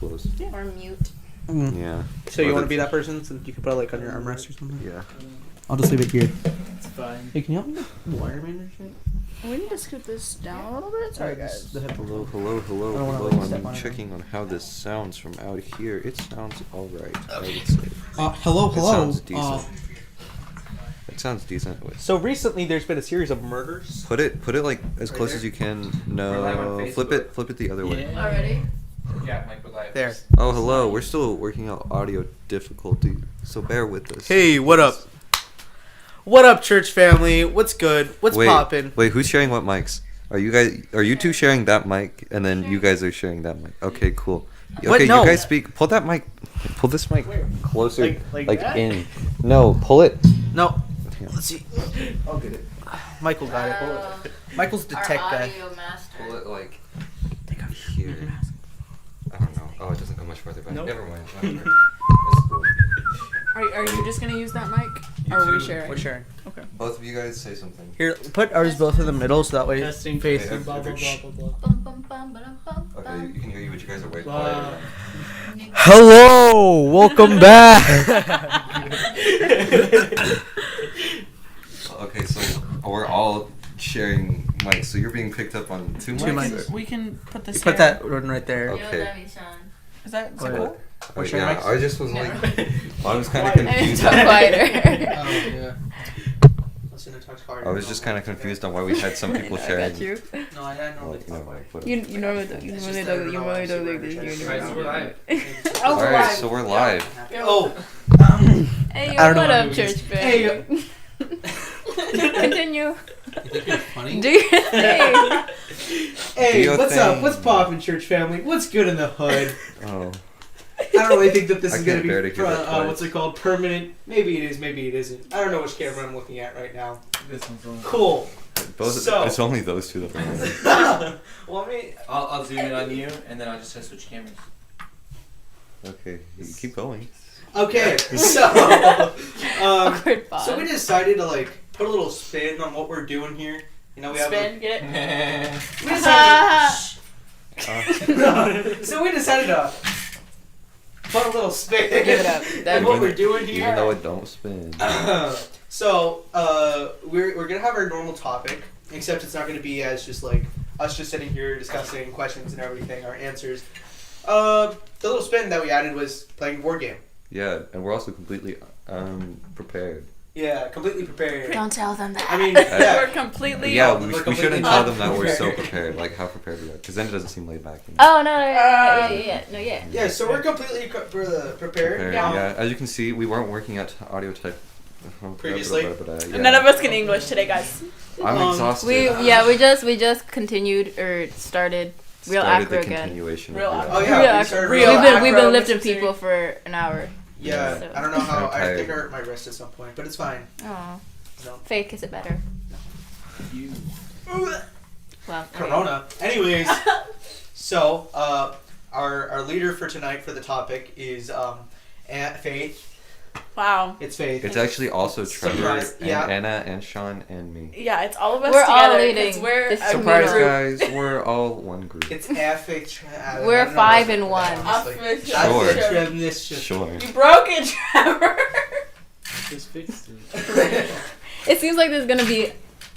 close. Or mute. Yeah. So you want to be that person? So you can put it like on your armrest or something? Yeah. I'll just leave it here. It's fine. Hey, can you help me with wireman or shit? We need to scoot this down a little bit. Sorry, guys. The headphone. Hello. I don't wanna, like, step I'm on it. checking on how this sounds from out here. It sounds alright, I would say. Hello. It sounds decent. It sounds decent. Wait. So recently, there's been a series of murders. Put it like as Right close there? as you can. We're live No, on flip Facebook. it the other way. Already? Yeah, Mike, we're live. There. Oh, hello. We're still working out audio difficulty, so bear with us. Hey, what up? What up, church family? What's good? What's poppin'? Wait, who's sharing what mics? Are you two sharing that mic, and then you guys are sharing that mic? Okay, cool. What? Okay, No. you guys speak. Pull this mic closer, Like like that? in. No, pull it. No. Yeah. Let's see. I'll get it. Michael got it. Michael's the tech guy. master. Pull it like here. I don't know. Oh, it doesn't go much farther back. Nope. Never mind. It's cool. Are you just gonna use that mic? Or are we sharing? We're sharing. Okay. Both of you guys say something. Here, put ours both in the middle so that way Testing, face. testing, blah, blah, Shh. blah, blah, blah. Bum, bum, bum, ba-dum, bum, Okay, bum. you can hear you, but you guys are way Wow. quieter. Hello, welcome back. Okay, so we're all sharing mics, so you're being picked up on two Two mics. mics. We can put this Put that one right there. Okay. Is that Go ahead. cool? We're sharing Yeah, mics? I just was like, I was kind of Quiet. confused. Yeah. I I was just kind of confused on why we had some people I sharing. got you. No, I had Like, you know, like, what- You normally do. You normally do. You normally do like this. Right, so we're live. Oh, Alright, live. so we're live. Oh. Hey, I don't know what what up, movies. church fan? Hey, Continue. You think you're funny? Do your thing. Do Hey, your what's up? thing. What's poppin', church family? What's good in the hood? Oh, I don't really think that this I is gonna can't bear to be hear that twice. what's it called? Permanent. Maybe it is. Maybe it isn't. I don't know which camera I'm looking at right now. This one's on. Cool. those, So- it's only those two that are Well, I mean, I'll zoom in on you, and then I'll just switch cameras. Okay, you keep going. okay. So, Awkward pause. so we decided to like put a little spin on what we're doing here. You know, we have. Spin, get it? We decided. Uh, So we decided to put a little spin. Give it up. And what we're doing here. even though it don't spin. So, we're gonna have our normal topic, except it's not gonna be as just like us just sitting here discussing questions and everything, our answers. The little spin that we added was playing a board game. Yeah, and we're also completely prepared. Yeah, completely prepared. Don't tell them that. I mean, We're yeah. completely. Yeah, we're we completely shouldn't not tell them that we're so prepared. prepared. Like how prepared we are, because then it doesn't seem laid back. You know? Oh no! Yeah. Yeah, so we're completely prepared. Prepared, yeah. As you can see, we weren't working at audio type Previously. Yeah. None of us can English today, guys. I'm Um, exhausted. We just continued or started real Started acro the again. continuation. Real of acro. Oh, yeah, real we acro. started We've real been acro. lifting people for an hour. Yeah, So- I don't know how. I'm I tired. think I hurt my wrist at some point, but it's fine. Oh, No. fake is it better? You. Well, Corona. Anyways, so our leader for tonight for the topic is Aunt Faith. Wow. It's Faith. It's actually also Trevor, Surprise, and yeah. Anna, and Sean, and me. Yeah, it's all of us We're all together. leading 'cause We're this a Surprise, group. guys! We're all one group. It's Aunt Faith. We're 5 and 1. Sure. Sure. You broke it, Trevor. Just fixed it. It seems like there's gonna be a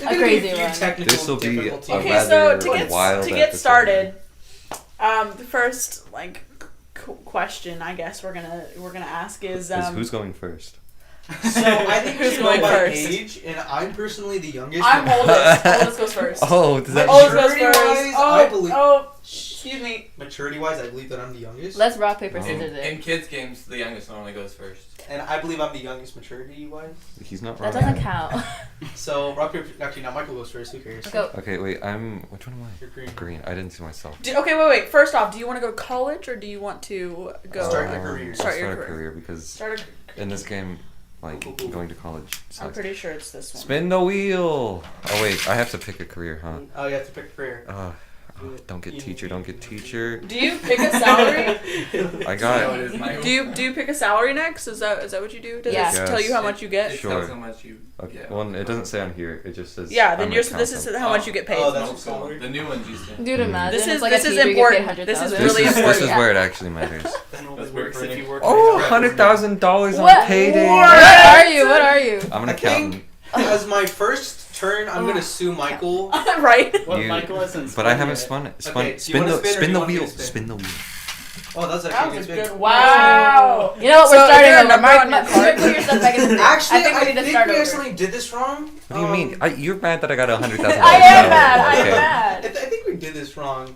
crazy run. This'll be a Okay, rather so to wild get episode. started, the first question I guess we're gonna ask is Is who's going first? So I think Who's who's going going by first? age, and I'm personally the youngest. I'm oldest. Oldest goes first. Oh, does that? Oldest goes Maturity-wise, first. I believe- Excuse me. Maturity-wise, I believe that I'm the youngest, Let's rock paper No. scissors In it. kids games, the youngest normally goes first. and I believe I'm the youngest maturity-wise. He's not wrong. That doesn't count. So rock paper. Actually, now Michael goes first. Who cares? Go. Okay, wait. Which one am I? You're green. Green. I didn't see myself. Okay, wait. First off, do you want to go to college or do you want to go Start your career. I'll Start your start a career. career because Start in this game, like Cool. going to college I'm sucks. pretty sure it's this one. Spin the wheel. Oh wait, I have to pick a career, huh? Oh, you have to pick a career. Don't get teacher. Don't get teacher. Do you pick a salary? I Is that got what it is, Michael? do you pick a salary next? Is that what you do? Does Yeah. it tell you how much you get? It Sure. tells how much you. Okay. Yeah. Well, it doesn't say on here. It just says. Yeah, then I'm you're an this is accountant. how much you get paid. Oh, that's Oh, your salary? The new ones used to. Dude, imagine This is- it's like this a is teacher, you get important. paid This is $100,000. really This important. is where it actually matters. That only This works works if you work. Oh, Right. $100,000 on What? payday. What are you? What are you? I'm an I think- accountant, As my first turn, I'm gonna sue Michael. Right? What You- Michael hasn't but I spun haven't yet. spun it. Okay, do you Spin wanna the spin or do spin you the want me to wheel. spin? Spin the wheel. Oh, that's That actually was a good. good. Wow. You know what? We're So, starting is there a over. number on your Mark, card? put your stuff back in the thing. Actually, I think we need to start we over. actually did this wrong. What do you mean? You're mad that I got $100,000. I am mad. I Okay. am I mad. think we did this wrong.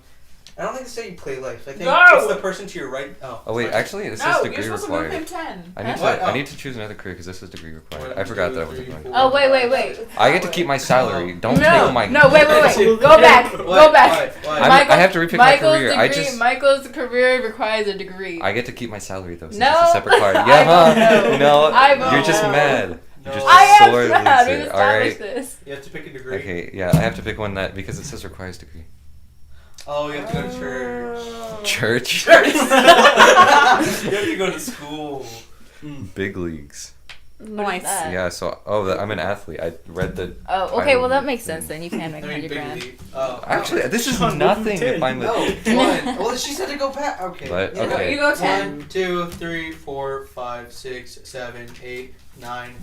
I don't think it's how you play life. I think No! it's the person to your right. Oh wait, sorry. actually, this is No, you're degree supposed to move him required. 10. I need to. What? I Oh. need to choose another career because this is degree required. One, I forgot two, that I wasn't three, going. four. Oh, wait. I get to keep my salary. Don't No, take my. no, wait. Go back. Go What? back. What? I have to repick my Michael's career. Degree, I just. Michael's career requires a degree. I get to keep my salary though. Since No. it's a separate card. I Yeah, huh? vote no. No, I vote you're just no. mad. No. You're just I a am sore mad. We've loser. All right. established this. You have to pick a degree. Okay. Yeah, I have to pick one that because it says requires degree. Oh, you have to go to church. Church. you have to go to school. Big leagues. Nice. that? Yeah. So I'm an athlete. I read the. Oh, okay. Well, that title makes thing. sense then. You can make I mean, 100 big grand. league. Oh. Actually, this is nothing if I'm No, a. one. Well, she said to go back. Okay. But, Yeah. okay. You go 10. 1, 2, 3, 4, 5, 6, 7, 8, 9,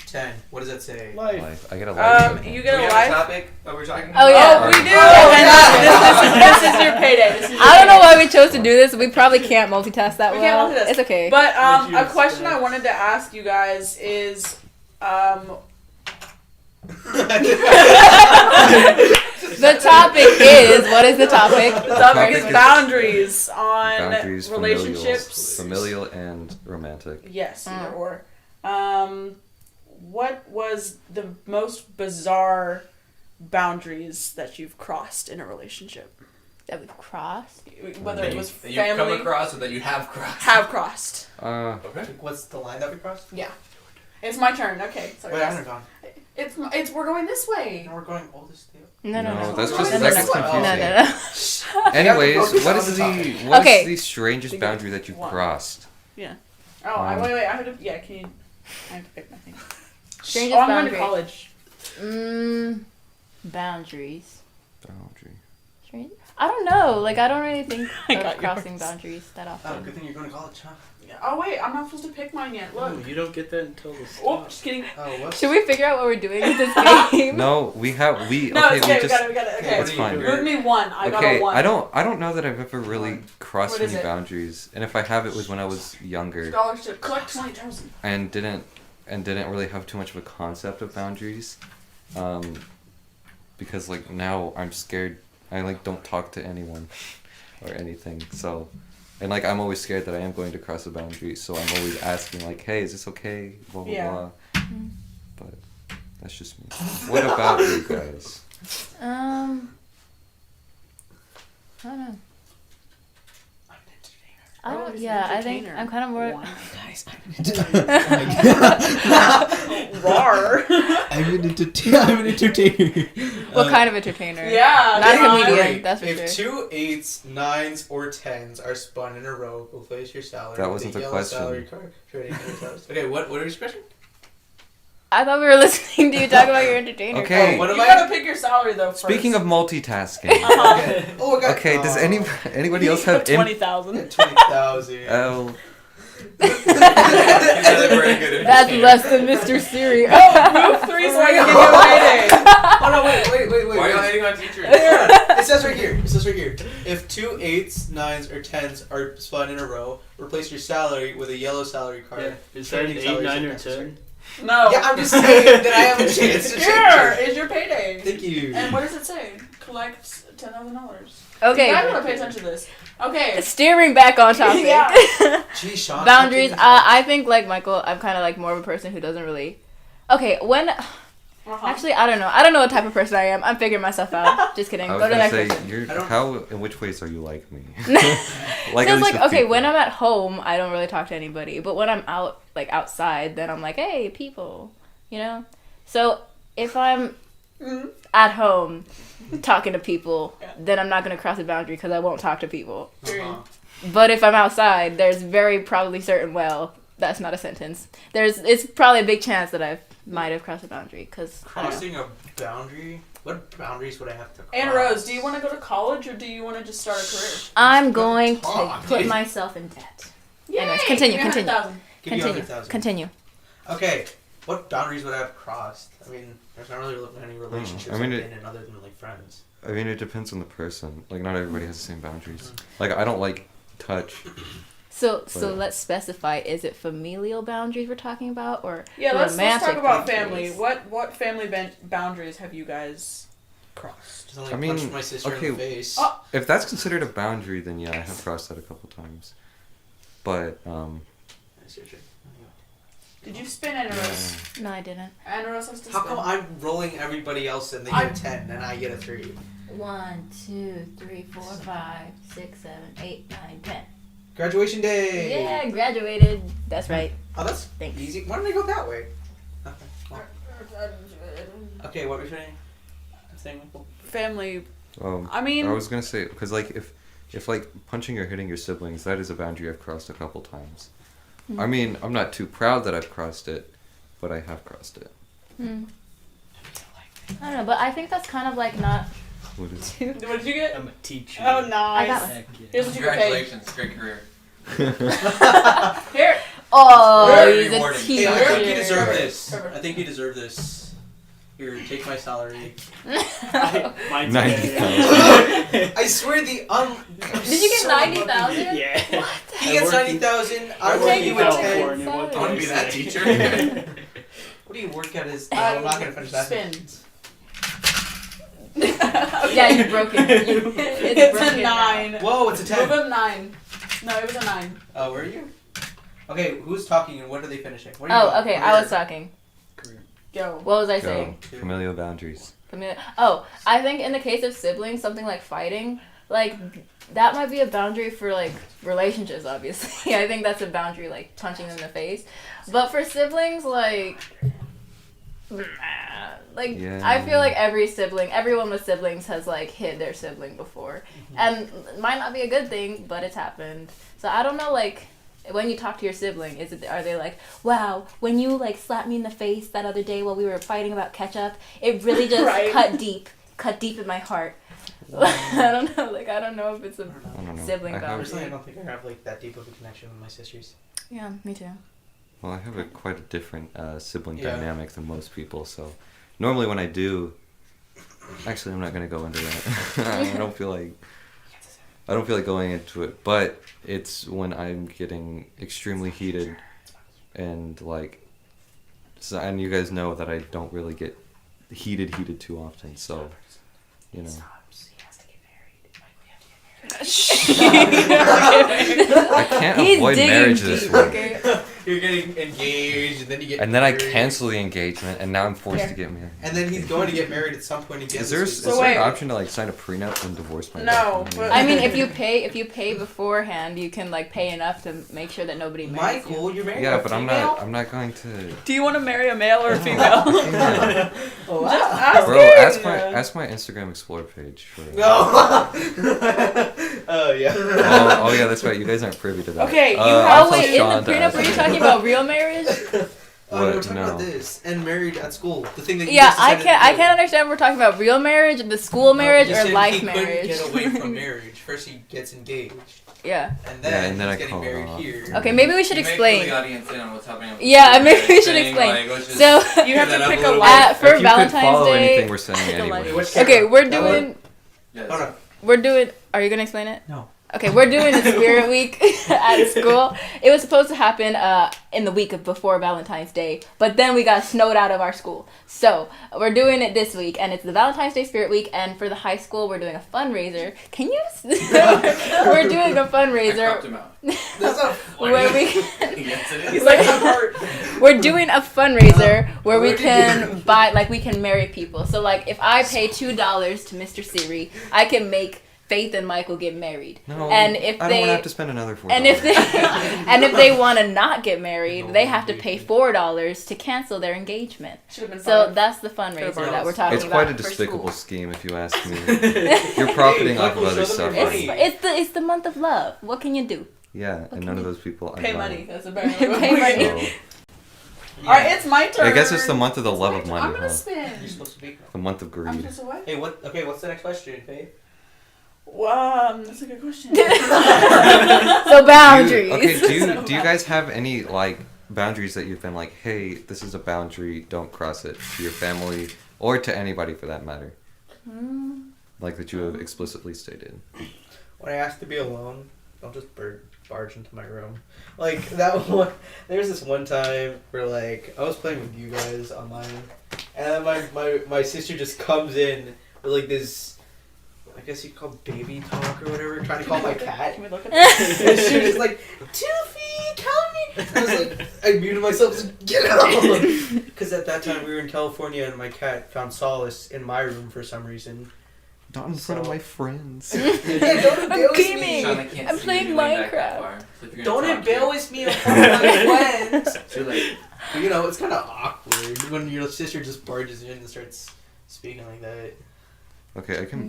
10. What does that say? Life. I get a life. You Do get we a have a life. topic that we're talking Oh, about? yeah. Oh, we do. Oh, And yeah. this is your payday. This is your I don't know payday. why we chose to do this. We probably can't multitask that We well. can't multitask. It's okay. But Would you a question expect- I wanted to ask you guys is The topic is, what is the topic? the topic topic is is boundaries on Boundaries, relationships. familial and romantic. Yes, either Mm. or. What was the most bizarre boundaries that you've crossed in a relationship? That we've crossed. Whether That it you- was that you've come family, across or that you have crossed. have crossed. Okay. What's the line that we crossed? Yeah. It's my turn. Okay, sorry. Wait, I guys. haven't gone. It's we're going this way. No, we're going all this day. No. No, that's just- no, that's no, just no, confusing. no. Anyways, what is the Okay. the strangest Think of boundary that you've one. crossed? Oh, wait. I have to. Yeah, can you? I have to pick my thing. Strangest Oh, I'm going to boundary. college. Boundaries. Boundary. Strange. I don't know. Like, I don't really think I of got crossing yours. boundaries that Oh, often. good thing you're going to college, huh? Yeah. Oh wait, I'm not supposed to pick mine yet. Look. you don't get that until the Oh, just kidding. Oh, what? Should we figure out what we're doing with this game? No, we No, okay. it's We okay. We just got it. We got it. Okay. it's fine. Move me one. I got Okay, a one. I don't know that I've ever really crossed What is any it? boundaries, and if I have, it was when I was younger Scholarship. Collect 20,000. and didn't really have too much of a concept of boundaries, because like now I'm scared. I like don't talk to anyone or anything. So, and like I'm always scared that I am going to cross a boundary. So I'm always asking like, hey, is this okay? Blah blah Yeah. blah. But that's just me. What about you guys? I don't know. I Oh, don't. he's Yeah, an I think entertainer. I'm kind of more. One. Guys, Rar. I'm an entertainer. What kind of entertainer? Yeah. Not a come on. comedian. That's for if sure. 2 8s, 9s, or 10s are spun in a row, replace your salary. That with wasn't a the yellow question. Salary card. Okay, what was your question? I thought we were listening to you talk about your entertainer. Okay. Oh, what You am I? gotta pick your salary though first. Speaking of multitasking. Uh-huh. Okay. Oh, I got. Okay, does anybody else have 20,000. 20,000. Oh, That's less than Mr. Siri. Move 3 so I can give you a payday. Oh no! Wait! Why are you hating on teachers? It says right here. It says right here. If 2 8s, 9s, or 10s are spun in a row, replace your salary with a yellow salary card. Yeah. Is that an Trading 8, salaries 9, if or necessary. 10? No. Yeah, I'm just saying that I have a chance to Here change is your payday. it. Thank you. And what does it say? Collect $10,000. Okay. I gotta pay attention to this. Okay. Steering back on topic. Yeah. Gee, Sean. Boundaries. fucking- I think like Michael, I'm kind of like more of a person who doesn't really. Okay, when Uh-huh. actually I don't know. I don't know what type of person I am. I'm figuring myself out. Just kidding. I Go was to the gonna next say, person. you're I don't- how in which ways are you like me? So at it's least like with okay, people. when I'm at home, I don't really talk to anybody. But when I'm outside, then I'm like, hey, people, you know. So if I'm at home talking to people, Yeah. then I'm not going to cross a boundary because I won't talk to people. Uh-huh. But if I'm outside, there's very probably certain, well, that's not a sentence. It's probably a big chance that I might have crossed a boundary because Crossing a boundary? What boundaries would I have to cross? Anna Rose, do you want to go to college or do you want to just start a career? I'm going to Talk, put dude. myself in debt. Yay! Anyways, continue, Give me continue. 100,000. Give you Continue. 100,000. Continue. Okay, what boundaries would I have crossed? I mean, there's not really any relationships I mean, I've it- been in other than like friends. I mean, it depends on the person. Like, not everybody has the same boundaries. Like, I don't like touch. So But- let's specify: is it familial boundaries we're talking about, or Yeah, let's romantic talk about boundaries? family. What family boundaries have you guys crossed? Just like I mean, punched my sister in okay. the face. Oh. If that's considered a boundary, then yeah, I have crossed that a couple times. But, That's your shit. Did you spin Anna Rose? yeah. No, I didn't. Anna Rose has to How spin. come I'm rolling everybody else and they I- get a 10 and I get a 3? 1, 2, 3, 4, 5, 6, 7, 8, 9, 10. Graduation day! Yeah, graduated. That's right. Oh, that's Thanks. easy. Why did I go that way? Okay, well. Okay, what were we saying? Family. I I mean, was gonna say, because, like, if like, punching or hitting your siblings, that is a boundary I've crossed a couple times. I mean, I'm not too proud that I've crossed it, but I have crossed it. Hmm. I don't know, but I think that's kind of like not What is too. what did you get? I'm a teacher. Oh, I got nice. one. Heck yeah. Here's what you get paid. Congratulations, great career. Here. Oh, Very he's a rewarding. Hey, teacher. I think you deserve Perfect. this. Perfect. I think you deserve this. Here, take my salary. Mine's 90,000. I swear the Did you get 90,000? Yeah. He I gets work in- 90,000. I I work work in you a 10. California. What I can wanna be be that that teacher? What do you work at? I'm not gonna finish that. Spin. sentence. Yeah, you broke it. It's It's broken a now. 9. Whoa, it's a 10. Move him 9. No, it was a 9. Oh, were you? Okay, who's talking and what are they finishing? What are you Oh, doing? okay. What I are- was talking. Career. Go. What was I Go. saying? Familial boundaries. Oh, I think in the case of siblings, something like fighting, like that might be a boundary for like relationships. Obviously, I think that's a boundary, like punching them in the face. But for siblings, like Yeah. I feel like everyone with siblings has like hit their sibling before, and it might not be a good thing, but it's happened. So I don't know, like. When you talk to your sibling, are they like, wow, when you like slapped me in the face that other day while we were fighting about ketchup, it really just Right. cut deep in my heart. I don't know, like I don't know if it's a I don't know. sibling I have, boundary. Personally, I don't think I have like that deep of a connection with my sisters. Yeah, me too. well, I have quite a different sibling Yeah. dynamic than most people. So normally when I do, actually, I'm not gonna go into that. I don't feel like going into it, but it's when I'm getting extremely heated, and like, so, and you guys know that I don't really get heated too often. So, you know, I can't He's avoid digging marriage this deep, way. okay? You're getting engaged, and then you get And then I married, cancel the engagement, and now I'm forced Here. to get married. And then he's going to get married at some point again. Is there, this is week. So there an wait. option to like sign a prenup and divorce my No, wife? but- I mean, if you pay beforehand, you can like pay enough to make sure that nobody marries you. Michael, you're married. Yeah, to a but female? I'm not going to. Do you want to marry a male or a female? Yeah. Oh, Just wow. ask Bro, him. ask my Instagram Explore page for. No. Oh yeah. Oh yeah, that's right. You guys aren't privy to that. Okay, you I'll Oh tell wait, in Sean the to prenup, ask were you him. talking about real marriage? Oh, we're What? talking No. about this and married at school. The thing that you Yeah, just I decided to can't do. understand if we're talking about real marriage, the school marriage, You or said life he couldn't marriage. get away from marriage. First he gets engaged, Yeah. and Yeah, then, and then he's I getting call married off. here. Okay, maybe we should You may explain. fill the audience in on what's happening. Yeah, maybe we should Thing, explain. like, let's just- So You have Clear to that pick up a little life. for If you Valentine's could follow Day. anything we're saying Pick a anyway. life. Which Okay, camera? we're That one? doing. Yes. Oh no. We're doing. Are you gonna explain it? No. Okay, we're doing a Spirit Week at school. It was supposed to happen in the week of before Valentine's Day, but then we got snowed out of our school. So we're doing it this week, and it's the Valentine's Day Spirit Week. And for the high school, we're doing a fundraiser. Can you? We're doing a I fundraiser cropped him out. That's not where we. Yes, it He's is. like, I'm hurt. We're doing a fundraiser where we What did can you- buy, like, we can marry people. So, like, if I pay $2 to Mr. Siri, I can make Faith and Michael get married. No, And if I don't they- want to have to spend another $4. And if they and if they want to not get married, they have to pay $4 to cancel their engagement. Should have been So fun. that's the fundraiser Could've that we're been- talking it's about. quite a for despicable school. scheme, if you ask me. You're profiting Hey, off of Michael, other show them stuff. your already. money. It's the month of love. What can you do? Yeah, and none of those people. Pay are money. mine. That's apparently what Pay we're money. doing. So, All right, it's my turn. I guess it's the month of the It's love my of turn. money, I'm gonna huh? spin. You're supposed to be. The month of I'm greed. supposed to what? Hey, what? Okay, what's the next question, Faith? That's a good question. So boundaries. Okay, do you guys have any like boundaries that you've been like, hey, this is a boundary, don't cross it, to your family or to anybody for that matter? Like that you have explicitly stated. When I ask to be alone, I'll just barge into my room. Like that one. There's this one time where like I was playing with you guys online, and then my sister just comes in with like this. I guess you call baby talk or whatever, trying to call my cat. Can we look at this? And she was just like, Toofy, come here. I was like, I muted myself, just like, get out. Because at that time we were in California and my cat found solace in my room for some reason. Not in front of my friends. Hey, don't I'm embarrass gaming. me. Sean, I can't I'm see playing you going back that Minecraft. far, so if you're Don't gonna talk to- embarrass me in front of my friends. Too late. But, you know, it's kind of awkward when your sister just barges in and starts speaking like that. Okay, I can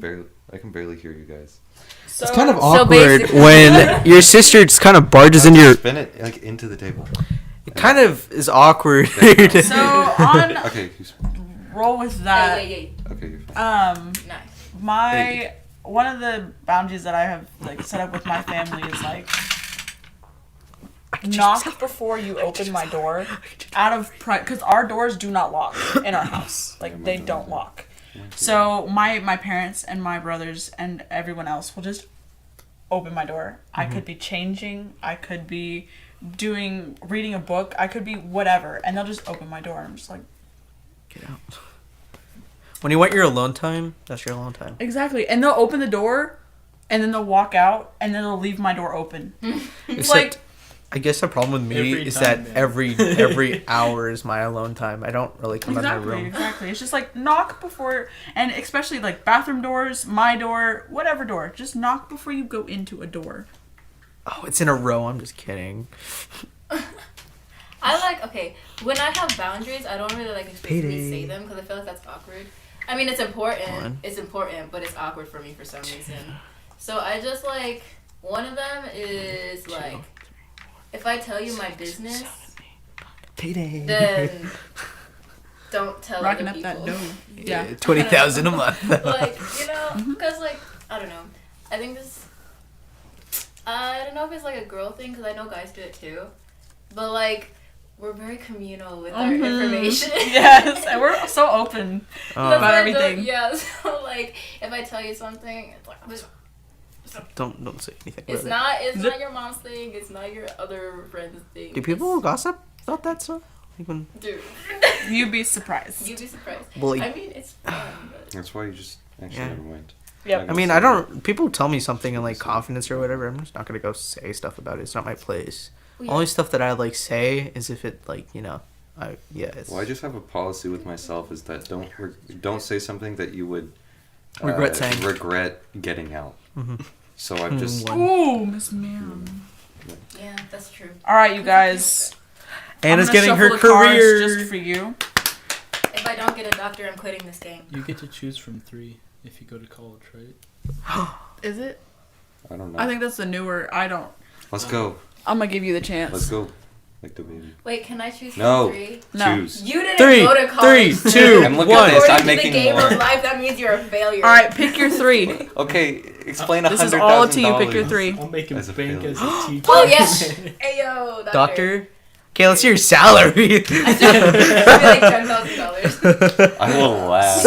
barely hear you guys. So, It's kind of So awkward basically- when your sister just kind of barges in your. Spin it like into the table. It kind of is awkward. So on Okay, roll with that. Hey. okay, you're fine. Nice. One of the boundaries that I have like set up with my family is like knock before you open my door out of because our doors do not lock in our house, like they don't lock. So my parents and my brothers and everyone else will just open my door. I could be changing, I could be reading a book, I could be whatever, and they'll just open my door and I'm just like, Get out. When you want your alone time, that's your alone time. exactly. And they'll open the door and then they'll walk out and then they'll leave my door open. It's like, I guess the problem with me Every is time, that man. every hour is my alone time. I don't really come out of my room. Exactly. It's just like knock before, and especially like bathroom doors, my door, whatever door. Just knock before you go into a door. Oh, it's in a row. I'm just kidding. Okay, when I have boundaries, I don't really like explicitly Payday. say them because I feel like that's awkward. I mean, it's important. Fun. It's important, but it's awkward for me for some reason. So I just like, one of them is like, if I tell you my business, Payday. then don't tell Rocking other up people. that dough. Yeah. 20,000 a month. Like, you know, because like, I don't know. I think this, I don't know if it's like a girl thing because I know guys do it too. But like, we're very communal with our information. Yes, and we're so open. That's About why I everything. don't- Yeah, so like, if I tell you something, it's like, Don't say anything. it's about not your mom's thing. It's not your other friend's thing. it. Do people gossip about that stuff? Like when Dude, You'd be surprised. you'd be surprised. Well, I mean, it's fun, but That's why you just actually Yeah. never went. Yep. I mean, I don't. People tell me something in like confidence or whatever. I'm just not gonna go say stuff about it. It's not my place. yeah. Only stuff that I like say is if it like It's, Well, I just have a policy with myself is that don't say something that you would Regret saying. regret getting out. Mhm. So I've just One. Ooh, Miss Ma'am. Yeah, that's true. All right, you guys. Anna's I'm gonna getting her shuffle the cards career. just for you. If I don't get a doctor, I'm quitting this game. You get to choose from 3 if you go to college, right? Is it? I don't know. I think that's the newer. I don't. Let's go. I'm gonna give you the chance. Let's go. Like the baby. Wait, can I choose from No. 3? No. Choose. You didn't 3, go to college. 3, 2, I'm looking 1. at this. According I'm to making the game more. of life, that means you're a failure. All right, pick your 3. Okay, explain This is $100,000. all up to you. Pick your 3. I'll make him As a bank failure. as a teacher. Oh yes. Ayo, Doctor. Okay, let's hear your salary. I like $10,000. I will laugh.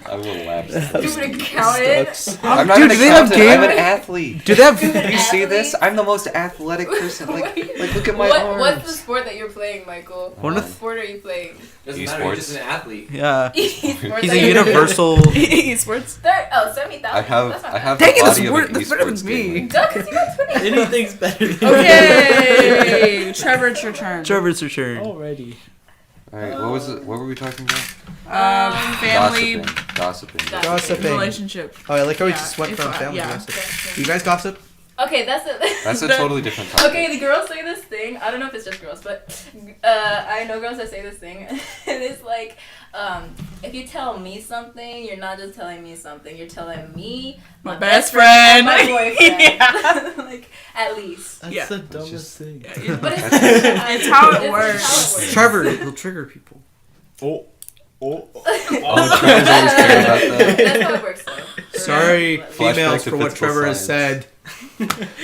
I will laugh. You an accountant? I'm not Dude, an do they have accountant. I'm game- an athlete. Do they have? You see this? I'm the most athletic person. Like look at my arms. What's the sport that you're playing, Michael? One What of sport are you playing? Doesn't matter. You're Esports. just an athlete. Yeah. Esports, He's are a you- universal. Esports. 70,000. I have That's not I bad. have Dang it, the that's body of wor- an that's better than esports me. gamer. Duh, 'cause you got 20. Anything's better than Okay, Trevor, it's your turn. Trevor's return. Alrighty. All right, what was it? What were we talking about? Family Gossiping. Gossiping. relationship. Oh, I like how we Yeah, just went if from I- family yeah. gossip. You guys gossip? Okay, that's it. That's a totally different topic. Okay, the girls say this thing. I don't know if it's just girls, but I know girls that say this thing. And it's like, if you tell me something, you're not just telling me something. You're telling me, My best friend. and my boyfriend. Yeah. Like, at least. That's Yeah. the dumbest thing. But it's, It's how it works. Trevor, he'll trigger people. Oh. Oh, Trevor's always care about that. That's how it works, though. Sorry, Flashback females, to for what physical Trevor has science. said.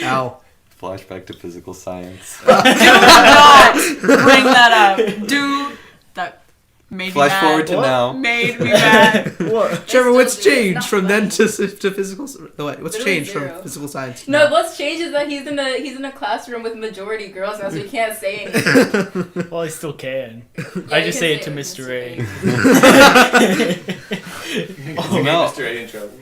Ow. Flashback to physical science. Do not bring that up. That made me Flash mad. forward to now. Made me mad. What? Trevor, what's still do. It's changed not from then funny. to physical? What? What's Literally changed zero. from physical science? to No, now? what's changed is that he's in a classroom with majority girls now, so he can't say anything. Well, I still can. Yeah, I you just can say it to with Mr. A. Oh no. Mr. A in trouble.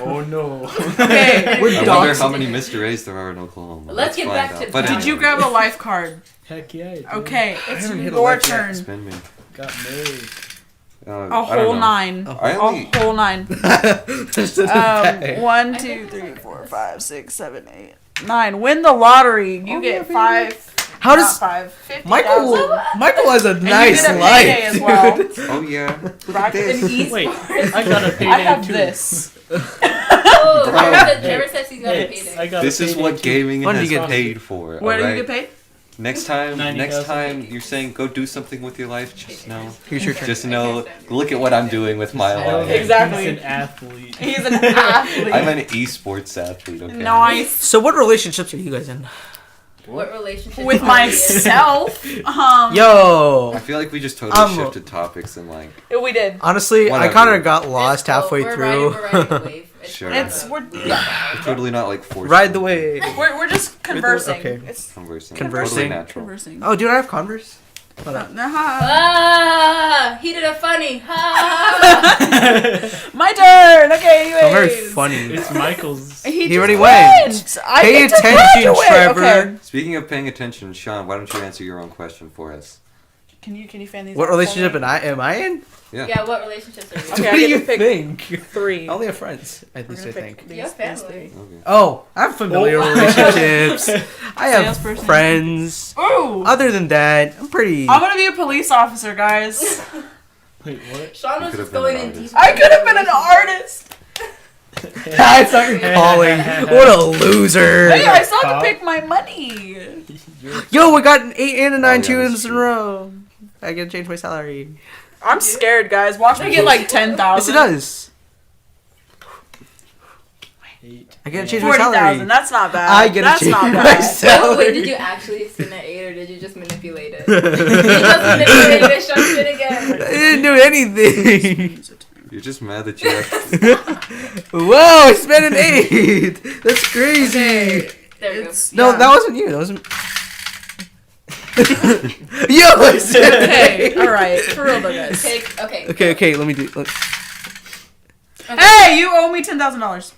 Oh no. Okay. I We're wonder dogs. how many Mr. A's there are in Oklahoma. Let's get find back out. to But that. Did you grab a life card? Heck yeah. I did. Okay, it's haven't hit a your life yet. turn. Spin me. Got married. A I don't whole know. 9. I A only. whole 9. Just in the bag. 1, 2, 3, 4, 5, 6, 7, 8, 9. Win the lottery. You Oh, get yeah, baby. 5. How not does 5? 50,000. Michael has a And nice you get a life, payday as well. dude. Oh yeah. Look at Rocket this. and esports. Wait, I got a payday I have too. this. Oh, Bro. Trevor says he's got a Hey, payday. I got a This is payday what too. gaming When do has you get paid for. Where do alright? you get paid? Next time, 90,000. you're saying go do something with your life. Just know, Here's your turn. just know. Look at what I'm doing with my life. Exactly. He's an athlete. He's an athlete. I'm an esports athlete. Okay. Nice. So, what relationships are you guys in? What relationship? With are we in? myself. Yo, I feel like we just totally I'm- shifted topics and like. We did. honestly, I Whatever. kind of got It's lost cool. halfway We're through. riding a wave. It's Sure. It's we're yeah. We're totally not like forced. Ride the wave. We're just conversing. okay. It's Conversing. Conversing. Totally natural. conversing. Oh, dude, I have Converse. Hold on. Ah, he did a funny. Ah. My turn. Okay, anyways. I'm very funny. It's Michael's. He He already just went. I Pay get to attention, graduate. Trevor. Okay. Speaking of paying attention, Sean, why don't you answer your own question for us? Can you fan these? What out for relationship me? am I in? Yeah. Yeah, what relationships are you in? Okay, what I do get you to pick think? 3. I only have friends, at We're least gonna I pick think. You have these family. three. Okay. Oh, I have familiar relationships. I have Salesperson. friends. Ooh. Other than that, I'm pretty. I'm gonna be a police officer, guys. Wait, what? Sean You was could just have been going an in artist. deep. I could have been an artist. I thought you were calling. What a loser. Hey, I still have Cop. to pick my money. Yo, we got an 8 and a 9 Oh, yeah, that's tunes in a true. row. I gotta change my salary. I'm scared, guys. Watch me get like 10,000. Yes, it does. 8. I gotta change my 40,000. salary. That's not bad. I gotta That's change not my bad. salary. Wait, did you actually spin an 8 or did you just manipulate it? You just manipulated it. Sean spin I again. didn't do anything. You're just mad that you have. Whoa, I spent an 8. That's crazy. There we go. It's, No, yeah. that wasn't you. That wasn't. Yo, I said Okay, alright. For real though, guys. Take, okay. Okay, let me do. Hey, you owe me $10,000.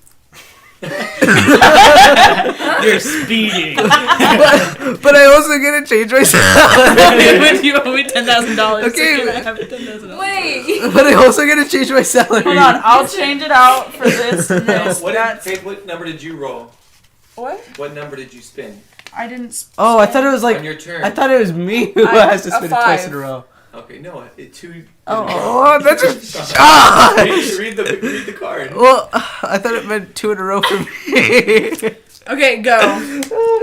You're speeding. But I also get to change my salary. When you owe me $10,000. Okay. So can I have $10,000? Wait. But I also get to change my salary. Hold on, I'll change it out for this and this. What number did you roll? What? What number did you spin? I didn't. Oh, I thought it was On like. your turn. I thought it was me who I- has to a spin it twice 5. in a row. Okay, no, it two. Oh, that's just. read, Ah! read the card. Well, I thought it meant 2 in a row for me. Okay, go.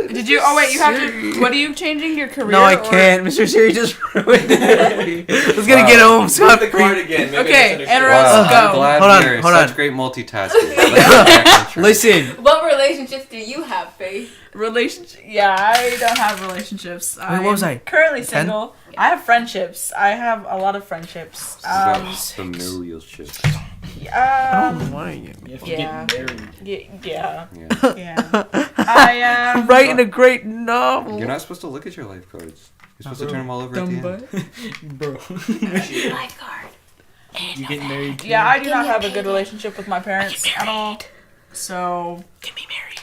Did you? Oh wait, you have to. What are you changing your career? No, I or- can't. Mr. Siri just ruined it. I was gonna get home Read scot the free. card again. Maybe Okay, I misunderstood. and Wow, Let's go. I'm glad Hold on, you're hold such on. great multitasking. Let's get back on track. Listen, What relationships do you have, Faith? Relationship? Yeah, I don't have relationships. Wait, what was I? Currently 10? single. I have friendships. I have a lot of friendships. What about familial shit? why? If Yeah. you get married. Yeah. Yeah. Yeah. I am. I'm writing a great novel. You're not supposed to look at your life cards. You're supposed to turn them all over at the end. Bro. Lifeguard. You get married too? Yeah, I do not have a good relationship with my parents at all. So Get me married.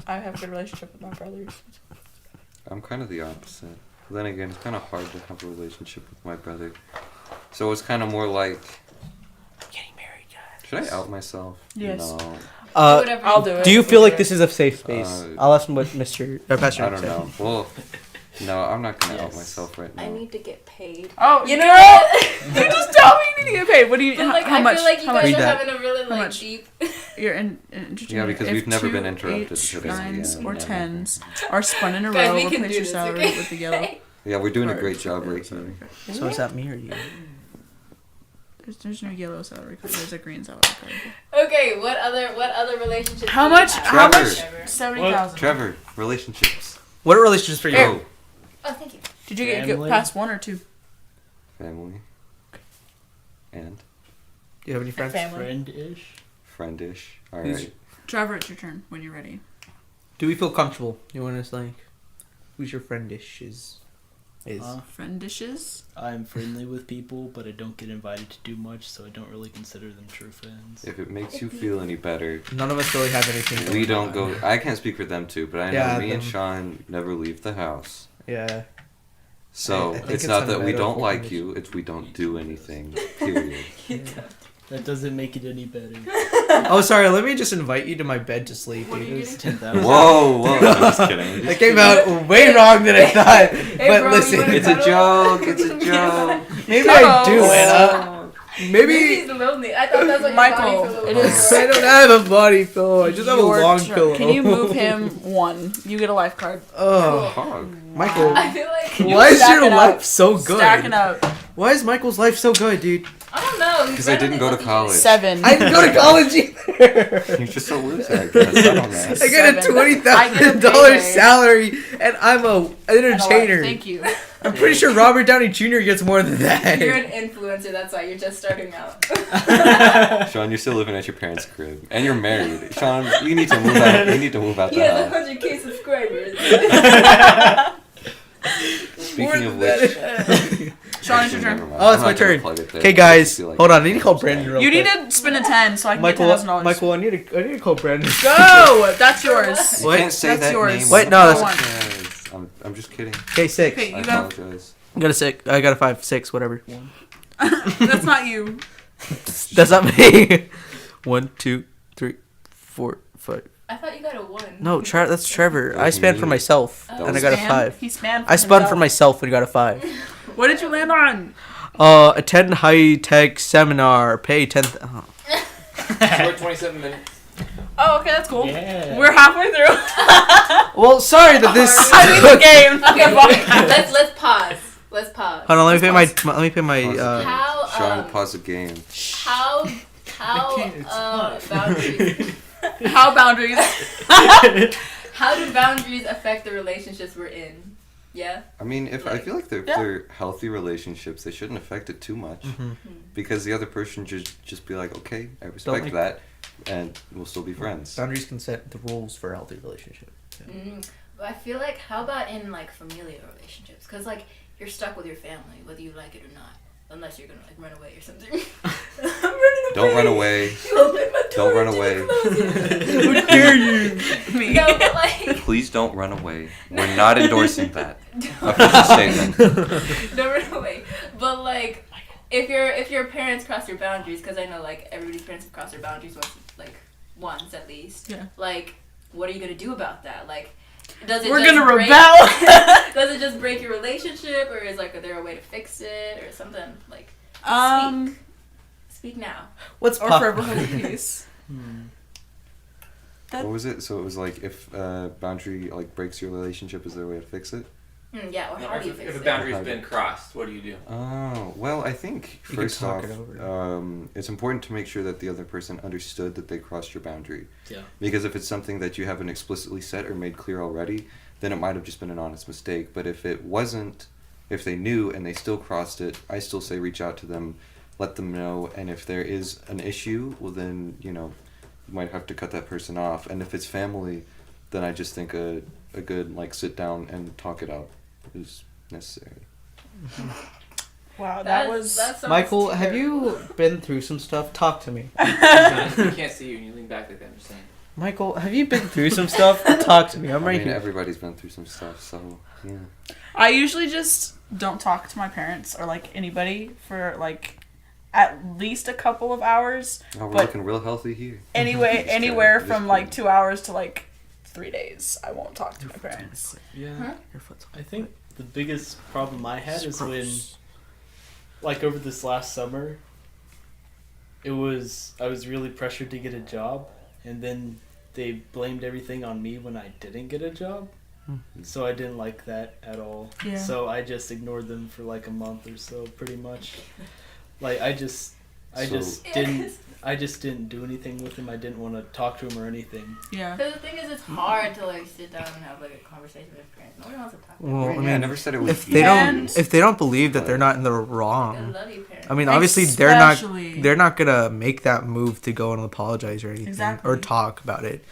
I have a good relationship with my brothers. I'm kind of the opposite. But then again, it's kind of hard to have a relationship with my brother. So it's kind of more like, Getting married, guys. should I out myself? Yes. No. Whatever. I'll do it. Do you feel like this is a safe space? Uh, I'll ask him what Mr. Pastor I Nick don't said. know. Well, no, I'm not gonna out Yes. myself right now. I need to get paid. Oh, You know girl, what? you just tell me you need to get paid. What do you? But like, how I much? feel like you how guys much? Read are that. having a really like much? deep. You're interested. Yeah, because if we've never been 2 interrupted 8s, today, 9s, yeah, or no. 10s are spun in a Guys, row. we can Replace do your this, salary okay? with the yellow. Yeah, we're doing a Or- great job right here. So is that me or you? There's no yellow salary card. There's a green salary card. Okay, what other relationships? How do you much? have? How Trevor. much? 70,000. Trevor, relationships. What are relationships for you? Go. Oh, thank you. Did you get Family. past 1 or 2? Family. And Do you have any friends? Family. Friend-ish. friendish. All Who's- right. Trevor, it's your turn when you're ready. Do we feel comfortable? You want us like, who's your friendish is? Friend dishes. I'm friendly with people, but I don't get invited to do much, so I don't really consider them true friends. If it makes you feel any better, None of us really have anything. we going don't on. go. I can't speak for them too, but I know Yeah, me and them. Sean never leave the house. Yeah. So I think it's it's not a that we matter don't of like openness. you; it's we don't do anything. Period. That doesn't make it any better. Oh, sorry. Let me just invite you to my bed to sleep. What are dude. you It's getting? 10,000. Whoa, I'm just kidding. That came out way wrong than I thought. Hey, but bro, listen, you wanna It's a cuddle? joke. It's a joke. maybe I do, Cuddles. Anna. Maybe Maybe he's lonely. I thought that's what Michael, your body pillow it was. is- I don't have a body pillow. I just have a Your long turn. pillow. Can you move him 1? You get a life card. Oh, Hog. Michael. I feel like Why is stack your it life up. so good? Stacking up. Why is Michael's life so good, dude? I don't know. he's Because I didn't randomly go to looking college. 7. I didn't go to college either. You're just a loser, I guess. I don't know. I get a 7. $20,000 payday. salary, and I'm a And a life. entertainer. Thank you. I'm pretty sure Robert Downey Jr. gets more than that. You're an influencer. That's why you're just starting out. Sean, you're still living at your parents' crib, and you're married. Sean, you need to move out. You need to move out He the has house. 100K subscribers. Speaking of which, Sean, it's your actually, turn. never mind. Oh, it's I'm my not gonna turn. plug it there. Okay, I guys, just feel like hold on. I need to call Brandon real You need quick. to spend a 10 so I can Michael, get $10,000. Michael, I need to call Brandon. Go! That's yours. You What? can't say That's that yours. name. Wait, no, I that's- apologize. I'm just kidding. Okay, 6. Okay, I you go. apologize. I got a 6. I got a 5, 6, whatever. That's not you. That's not me. 1, 2, 3, 4, 5. I thought you got a 1. No, that's Trevor. I That's spanned for me. myself, Oh. and I got a Span? 5. He spanned I spun for himself. myself and got a 5. What did you land on? Attend high-tech seminar. Pay 10. Oh. We're at 27 minutes. Oh, okay, that's cool. Yeah. We're halfway through. Well, sorry that this. I mean, the game. Okay, let's pause. Let's pause. Hold on, let me pay my. Let's Let me pay my. Pause the game. How Sean, pause the game. how can't- it's not. boundaries How boundaries? how do boundaries affect the relationships we're in? Yeah. I mean, if I feel like if Yeah. they're healthy relationships, they shouldn't affect it too much, because the other person just be like, okay, I respect like- that, and we'll still be friends. Boundaries can set the rules for a healthy relationship. But I feel like how about in like familial relationships? Because like you're stuck with your family whether you like it or not, unless you're gonna like run away or something. I'm running away. Don't run away. You open my door. Don't run and away. didn't close it. How dare you? Me. No, but like Please don't run away. We're not endorsing that. Official statement. don't run away. But like if your parents cross your boundaries, because I know like everybody's parents have crossed their boundaries once at least. Yeah. Like, what are you gonna do about that? Like, does it We're just gonna break, rebel. Does it just break your relationship, or is like are there a way to fix it or something? Like, speak now. What's Or pop? forever hold peace. That- What was it? So it was like if boundary like breaks your relationship, is there a way to fix it? Yeah. Or how do you If fix a it? boundary's been crossed, what do you do? Oh, well, I think You can first talk off, it over. it's important to make sure that the other person understood that they crossed your boundary. Yeah. Because if it's something that you haven't explicitly said or made clear already, then it might have just been an honest mistake. But if it wasn't, if they knew and they still crossed it, I still say reach out to them, let them know, and if there is an issue, well then, you might have to cut that person off. And if it's family, then I just think a good like sit down and talk it out is necessary. Wow, that was. sounds Michael, have terrible. you been through some stuff? Talk to me. You can't see you and you lean back like that. I'm just saying. Michael, have you been through some stuff? Talk to me. I'm I right mean, here. everybody's been through some stuff, so yeah. I usually just don't talk to my parents or like anybody for like at least a couple of hours. Oh, we're But- looking real healthy here. Anyway, Just anywhere kidding, from just like kidding. 2 hours to like 3 days, I won't talk to my parents. Yeah. Huh? Your foot's I think the biggest problem I had is when, gross. like, over this last summer, I was really pressured to get a job, and then they blamed everything on me when I didn't get a job. So I didn't like that at all. Yeah. So I just ignored them for like a month or so, pretty much. Like I just didn't do anything with him. I didn't want to talk to him or anything. Yeah. Because the thing is, it's hard to like sit down and have like a conversation with parents. Nobody wants to talk to Well, I parents. I mean, never said it was if they And- don't believe that they're not in the I wrong, love you, parents. I mean, obviously Especially- they're not gonna make that move to go and apologize or anything Exactly. or talk about it.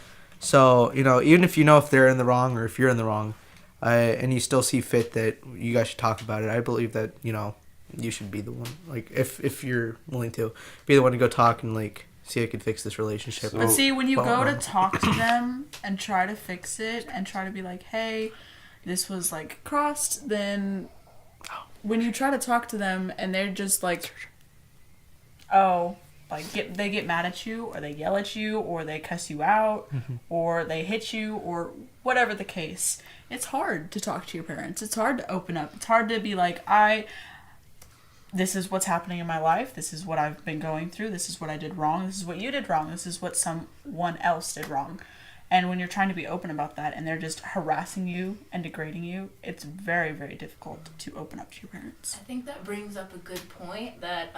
So even if if they're in the wrong or if you're in the wrong, and you still see fit that you guys should talk about it, I believe that you should be the one. Like if you're willing to be the one to go talk and like see if I could fix this relationship. So- But see, when you Well, go to no. talk to them and try to fix it and try to be like, hey, this was like crossed, then when you try to talk to them and they're just like, oh, like they get mad at you or they yell at you or they cuss you out or they hit you or whatever the case, it's hard to talk to your parents. It's hard to open up. It's hard to be like, this is what's happening in my life. This is what I've been going through. This is what I did wrong. This is what you did wrong. This is what someone else did wrong. And when you're trying to be open about that and they're just harassing you and degrading you, it's very, very difficult to open up to your parents. I think that brings up a good point that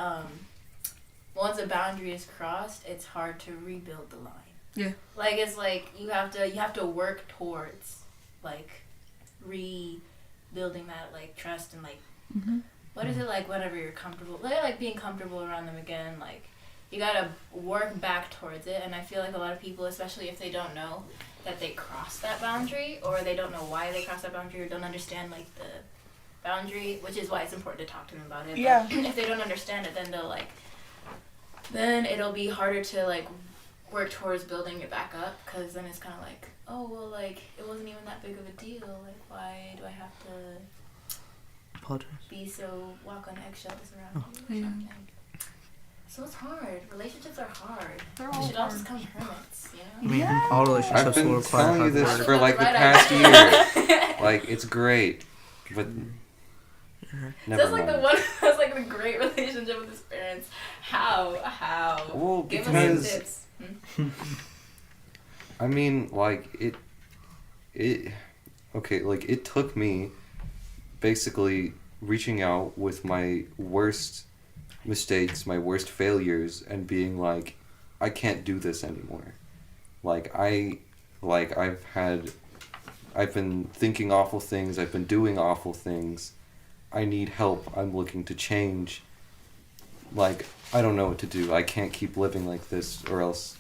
once a boundary is crossed, it's hard to rebuild the line. Yeah. Like it's like you have to work towards like rebuilding that like trust and like what is it like whenever you're comfortable like being comfortable around them again, like you gotta work back towards it. And I feel like a lot of people, especially if they don't know that they crossed that boundary or they don't know why they crossed that boundary or don't understand like the boundary, which is why it's important to talk to them about it. Yeah. But if they don't understand it, then it'll be harder to like work towards building it back up, because then it's kind of like, oh well, like it wasn't even that big of a deal, like why do I have to Apologize. be so walk on eggshells around you or Yeah. something? So it's hard. Relationships are hard. They're We all should all hard. just become hermits, you I know? mean, Yeah. all I've relationships will been require telling you hard this work. for like the Right past idea. year. Like it's great, but never That's like the mind. one. That's like the great relationship with his parents. How? Well, Give us some because tips. I mean, like it. Okay, like it took me basically reaching out with my worst mistakes, my worst failures, and being like, I can't do this anymore. I've been thinking awful things, I've been doing awful things. I need help. I'm looking to change. Like, I don't know what to do. I can't keep living like this or else,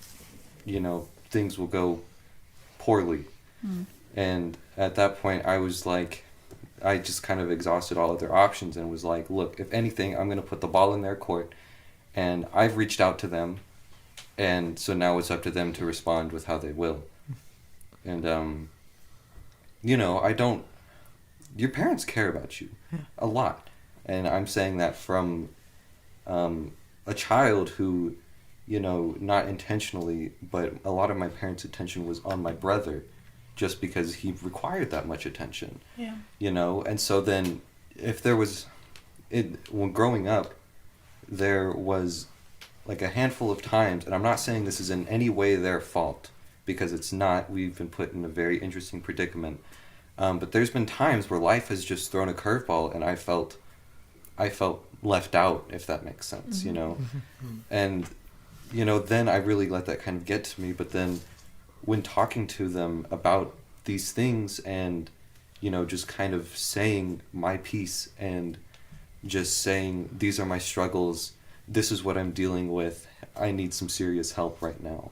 things will go poorly. And at that point, I was like, I just kind of exhausted all other options and was like, look, if anything, I'm going to put the ball in their court. And I've reached out to them. And so now it's up to them to respond with how they will. And, your parents care about you a lot. And I'm saying that from a child who, not intentionally, but a lot of my parents' attention was on my brother just because he required that much attention. Yeah. And so then if there was, when growing up, there was like a handful of times, and I'm not saying this is in any way their fault, because it's not. We've been put in a very interesting predicament. But there's been times where life has just thrown a curveball, and I felt left out, if that makes sense, And, then I really let that kind of get to me. But then when talking to them about these things and, just kind of saying my piece and just saying, these are my struggles, this is what I'm dealing with, I need some serious help right now.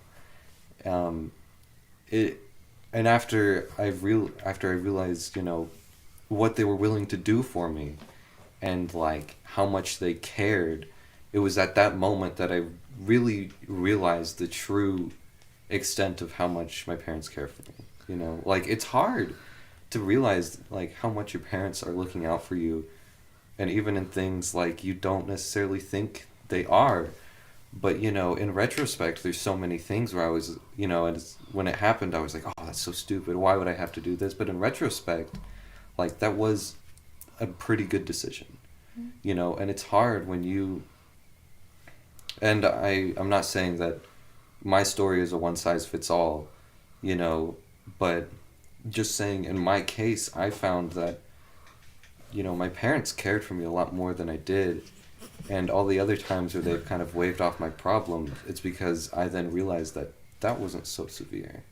And after I realized, what they were willing to do for me and like how much they cared, it was at that moment that I really realized the true extent of how much my parents care for me. You know, like, it's hard to realize, like, how much your parents are looking out for you, and even in things like you don't necessarily think they are. But, you know, in retrospect, there's so many things where I was, you know, and when it happened, I was like, oh, that's so stupid. Why would I have to do this? But in retrospect, like, that was a pretty good decision, you know, and it's hard when you, and I'm not saying that my story is a one-size-fits-all, you know, but just saying in my case, I found that, you know, my parents cared for me a lot more than I did. And all the other times where they've kind of waved off my problem, it's because I then realized that that wasn't so severe.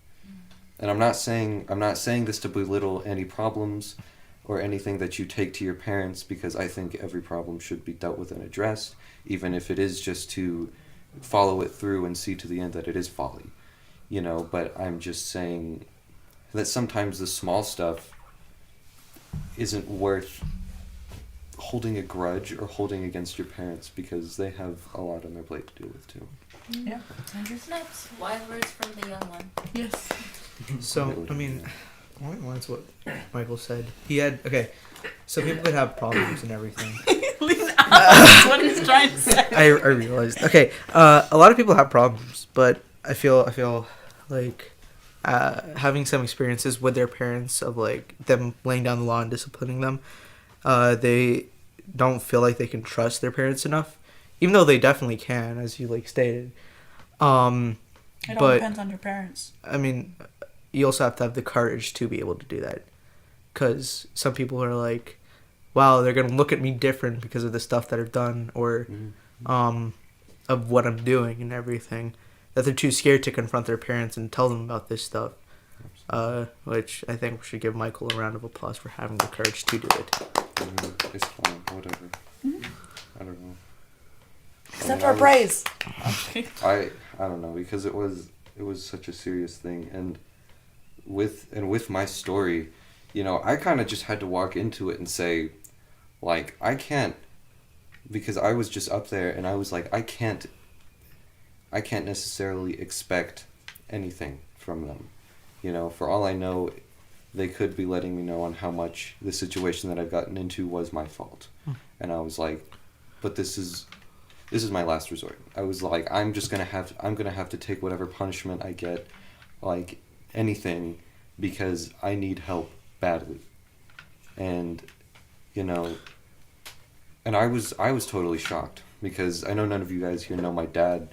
And I'm not saying this to belittle any problems or anything that you take to your parents, because I think every problem should be dealt with and addressed, even if it is just to follow it through and see to the end that it is folly, you know. But I'm just saying that sometimes the small stuff isn't worth holding a grudge or holding against your parents, because they have a lot on their plate to deal with too. Yeah. Snaps. Wise words from the young one. Yes. So, I mean, that's what Michael said. He had, okay, so people could have problems and everything. That's what he's trying to say. I realized. Okay, a lot of people have problems, but I feel like having some experiences with their parents of, like, them laying down the law and disciplining them, they don't feel like they can trust their parents enough, even though they definitely can, as you, like, stated. It all But depends on your parents. I mean, you also have to have the courage to be able to do that, because some people are like, wow, they're gonna look at me different because of the stuff that I've done, or of what I'm doing and everything, that they're too scared to confront their parents and tell them about this stuff. Which I think we should give Michael a round of applause for having the courage to do it. It's fine, whatever. I don't know. Accept our praise. I don't know, because it was such a serious thing, and with my story, you know, I kind of just had to walk into it and say, like, I can't, because I was just up there and I was like, I can't necessarily expect anything from them. You know, for all I know, they could be letting me know on how much the situation that I've gotten into was my fault. And I was like, but this is my last resort. I was like, I'm gonna have to take whatever punishment I get, like anything, because I need help badly. And, you know, and I was totally shocked, because I know none of you guys here know my dad,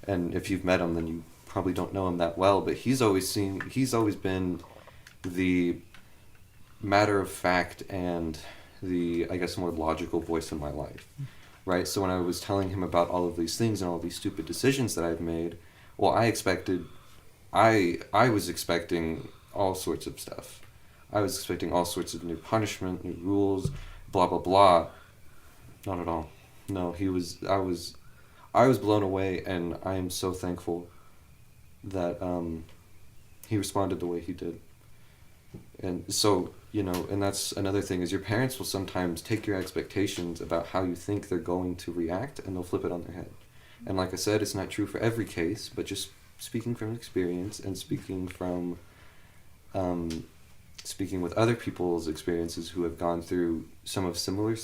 and if you've met him, then you probably don't know him that well, but he's always been the matter of fact and the, I guess, more logical voice in my life, right? So when I was telling him about all of these things and all these stupid decisions that I've made, well, I was expecting all sorts of stuff. I was expecting all sorts of new punishment, new rules, blah blah blah. Not at all. No, I was blown away, and I am so thankful that he responded the way he did. And so, you know, and that's another thing, is your parents will sometimes take your expectations about how you think they're going to react, and they'll flip it on their head. And like I said, it's not true for every case, but just speaking from experience and speaking from speaking with other people's experiences who have gone through some similar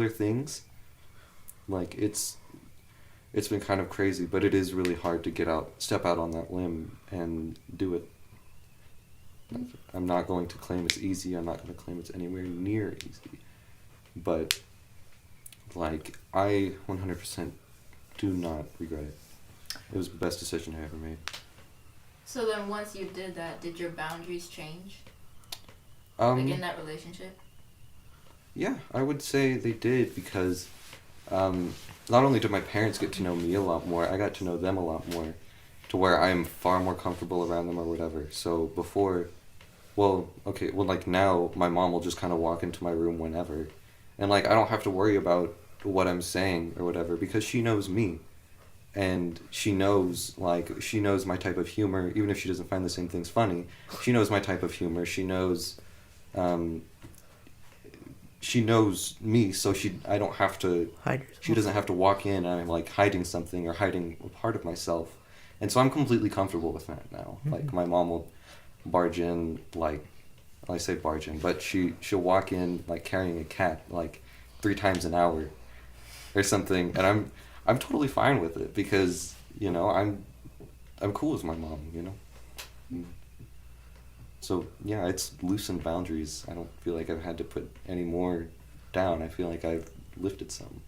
things, like, it's been kind of crazy, but it is really hard to step out on that limb and do it. I'm not going to claim it's easy. I'm not going to claim it's anywhere near easy. But, like, I 100% do not regret it. It was the best decision I ever made. So then once you did that, did your boundaries change? Like in that relationship? Yeah, I would say they did, because not only did my parents get to know me a lot more, I got to know them a lot more, to where I'm far more comfortable around them or whatever. So before, like now, my mom will just kind of walk into my room whenever. And, like, I don't have to worry about what I'm saying or whatever, because she knows me. And she knows my type of humor, even if she doesn't find the same things funny. She knows my type of humor. She knows me, so I don't have to, she doesn't have to walk in and I'm, like, hiding something or hiding a part of myself. And so I'm completely comfortable with that now. Like my mom will barge in, like, I say barge in, but she'll walk in like carrying a cat like 3 times an hour or something, and I'm totally fine with it because, you know, I'm cool with my mom, you know. So yeah, it's loosened boundaries. I don't feel like I've had to put any more down. I feel like I've lifted some.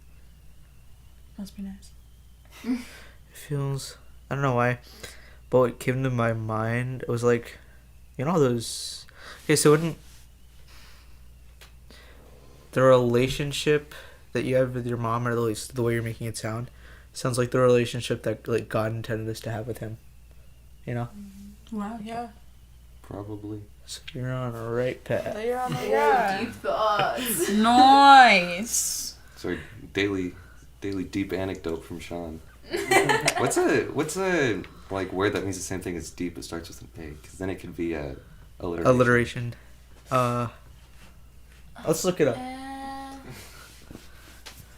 Must be nice. It feels, I don't know why, but what came to my mind, it was like, you know, those, okay, so wouldn't the relationship that you have with your mom, or at least the way you're making it sound, sounds like the relationship that like God intended us to have with him, you know? Wow, yeah. Probably. So you're on a right path. You're on the Deep thoughts. Nice. So daily deep anecdote from Sean. What's a like word that means the same thing as deep? It starts with an A, because then it could be alliteration. Alliteration. Let's look it up.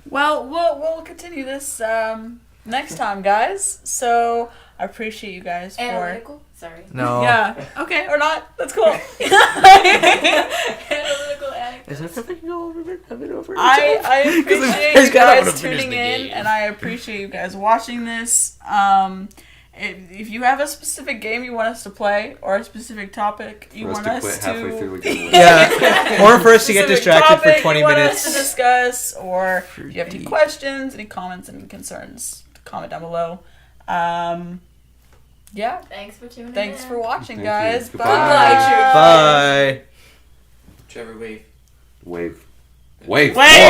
Well, we'll continue this next time, guys. So I appreciate you guys for. Analytical? Sorry. No. Yeah. Okay, or not. That's cool. Analytical anecdotes. Is that something you go over? I appreciate He's you gotta guys finish tuning the in, game. and I appreciate you guys watching this. If you have a specific game you want us to play, or a specific topic you For us want to us quit to, halfway through again. Yeah. Or for us to get specific distracted for topic 20 you want minutes. us to discuss, or if you have any questions, any comments, any concerns, comment down below. Yeah. Thanks for tuning in. Thanks for watching, Thank guys. you. Bye. Goodbye. Bye. Trevor, wave. Wave. Wave. Wait.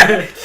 More.